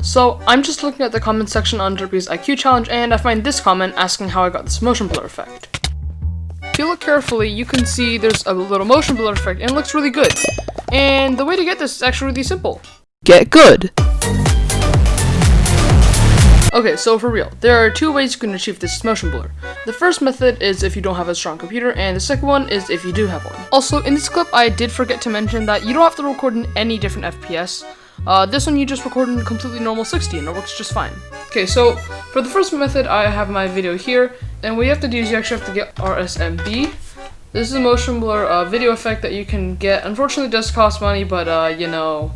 So I'm just looking at the comment section on Derpy's IQ challenge, and I find this comment asking how I got this motion blur effect. If you look carefully, you can see there's a little motion blur effect, and it looks really good. And the way to get this is actually really simple. Get good! Okay, so for real, there are two ways you can achieve this motion blur. The first method is if you don't have a strong computer, and the second one is if you do have one. Also, in this clip, I did forget to mention that you don't have to record in any different FPS. This one you just record in completely normal 60 and it works just fine. Okay, so for the first method, I have my video here, and what you have to do is you actually have to get RSMB. This is a motion blur video effect that you can get. Unfortunately, it does cost money, but you know.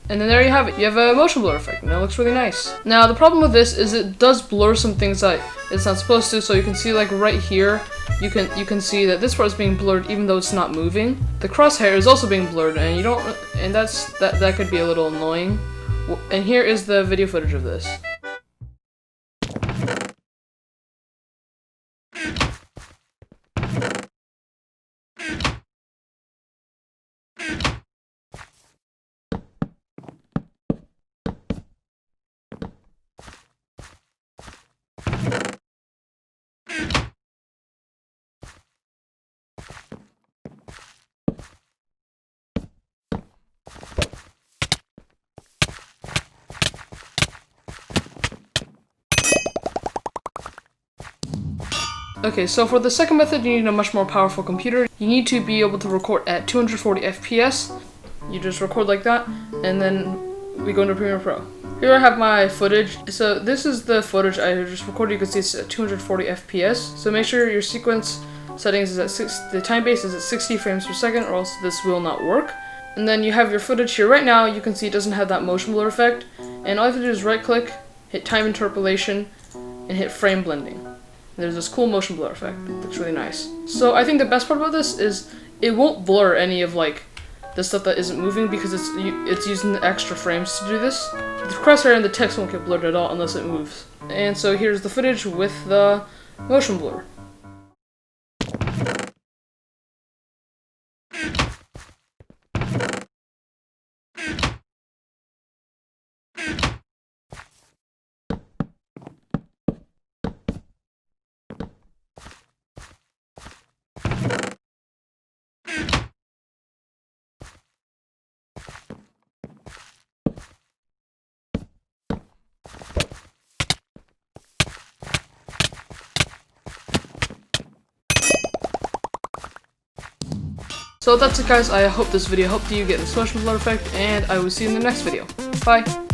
And then there you have it. You have a motion blur effect, and it looks really nice. Now, the problem with this is it does blur some things that it's not supposed to. So you can see, like right here, you can see that this part is being blurred even though it's not moving. The crosshair is also being blurred, and that could be a little annoying. And here is the video footage of this. Okay, so for the second method, you need a much more powerful computer. You need to be able to record at 240 FPS. You just record like that, and then we go into Premiere Pro. Here I have my footage. So this is the footage I just recorded. You can see it's at 240 FPS. So make sure your sequence settings is at the time base is at 60 frames per second, or else this will not work. And then you have your footage here. Right now, you can see it doesn't have that motion blur effect. And all you have to do is right click, hit time interpolation, and hit frame blending. There's this cool motion blur effect. It looks really nice. So I think the best part about this is it won't blur any of like the stuff that isn't moving because it's using the extra frames to do this. The crosshair and the text won't get blurred at all unless it moves. And so here's the footage with the motion blur. So that's it, guys. I hope this video helped you get this motion blur effect, and I will see you in the next video. Bye!